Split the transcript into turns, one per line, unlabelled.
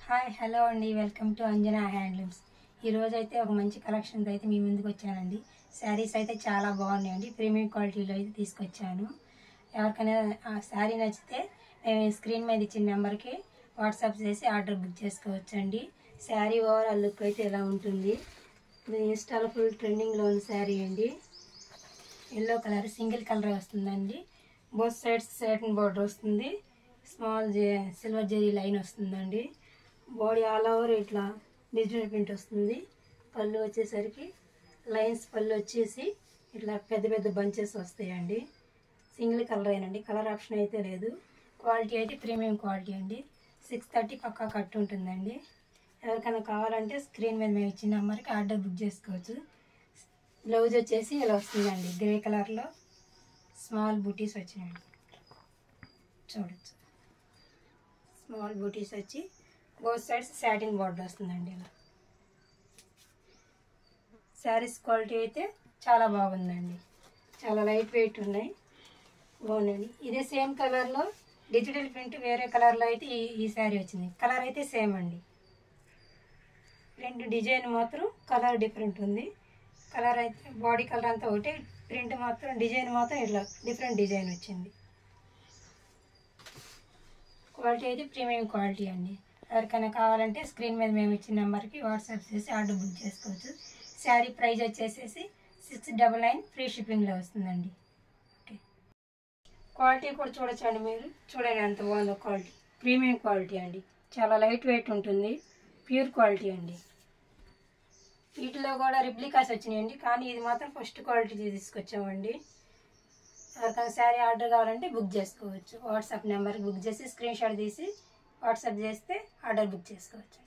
Hi hello అండి, welcome to Anjana handlooms. ఈరోజు అయితే ఒక మంచి కలెక్షన్తో అయితే మీ ముందుకు వచ్చానండి. శారీస్ అయితే చాలా బాగున్నాయండి, ప్రీమియం క్వాలిటీలో అయితే తీసుకొచ్చాను. ఎవరికైనా ఆ శారీ నచ్చితే మేము స్క్రీన్ మీద ఇచ్చిన నెంబర్కి వాట్సాప్ చేసి ఆర్డర్ బుక్ చేసుకోవచ్చండి. శారీ ఓవరాల్ లుక్ అయితే ఇలా ఉంటుంది. ఇది ఇన్స్టాలో ఫుల్ ట్రెండింగ్లో ఉన్న శారీ అండి. ఎల్లో కలర్ సింగిల్ కలర్ వస్తుందండి. బోత్ సైడ్స్ సాటిన్ బోర్డర్ వస్తుంది. స్మాల్ సిల్వర్ జెరీ లైన్ వస్తుందండి. బాడీ ఆల్ ఓవర్ ఇట్లా డిజిటల్ ప్రింట్ వస్తుంది. పళ్ళు వచ్చేసరికి లైన్స్ పళ్ళు వచ్చేసి ఇట్లా పెద్ద పెద్ద బంచెస్ వస్తాయండి. సింగిల్ కలర్ అయినండి, కలర్ ఆప్షన్ అయితే లేదు. క్వాలిటీ అయితే ప్రీమియం క్వాలిటీ అండి. 630 పక్కా కట్ ఉంటుందండి. ఎవరికైనా కావాలంటే స్క్రీన్ మీద మేము ఇచ్చిన నెంబర్కి ఆర్డర్ బుక్ చేసుకోవచ్చు. బ్లౌజ్ వచ్చేసి ఇలా వస్తుందండి, గ్రే కలర్లో స్మాల్ బూటీస్ వచ్చినాయండి. చూడొచ్చు, స్మాల్ బూటీస్ వచ్చి బోత్ సైడ్స్ సాటిన్ బార్డర్ వస్తుందండి. ఇలా శారీస్ క్వాలిటీ అయితే చాలా బాగుందండి. చాలా లైట్ వెయిట్ ఉన్నాయి, బాగుందండి. ఇదే సేమ్ కలర్లో డిజిటల్ ప్రింట్ వేరే కలర్లో అయితే ఈ శారీ వచ్చింది. కలర్ అయితే సేమ్ అండి, ప్రింట్ డిజైన్ మాత్రం కలర్ డిఫరెంట్ ఉంది. కలర్ అయితే బాడీ కలర్ అంతా ఒకటి, ప్రింట్ మాత్రం డిజైన్ మాత్రం ఇట్లా డిఫరెంట్ డిజైన్ వచ్చింది. క్వాలిటీ అయితే ప్రీమియం క్వాలిటీ అండి. ఎవరికైనా కావాలంటే స్క్రీన్ మీద మేము ఇచ్చిన నెంబర్కి వాట్సాప్ చేసి ఆర్డర్ బుక్ చేసుకోవచ్చు. శారీ ప్రైస్ వచ్చేసేసి 699 ఫ్రీ షిప్పింగ్లో వస్తుందండి. ఓకే, క్వాలిటీ కూడా చూడొచ్చండి. మీరు చూడండి ఎంత బాగుందో క్వాలిటీ. ప్రీమియం క్వాలిటీ అండి, చాలా లైట్ వెయిట్ ఉంటుంది, ప్యూర్ క్వాలిటీ అండి. వీటిలో కూడా రిప్లికాస్ వచ్చినాయండి, కానీ ఇది మాత్రం ఫస్ట్ క్వాలిటీ తీసుకొచ్చామండి. ఎవరికైనా శారీ ఆర్డర్ కావాలంటే బుక్ చేసుకోవచ్చు. వాట్సాప్ నెంబర్కి బుక్ చేసి స్క్రీన్ షాట్ తీసి వాట్సాప్ చేస్తే ఆర్డర్ బుక్ చేసుకోవచ్చు.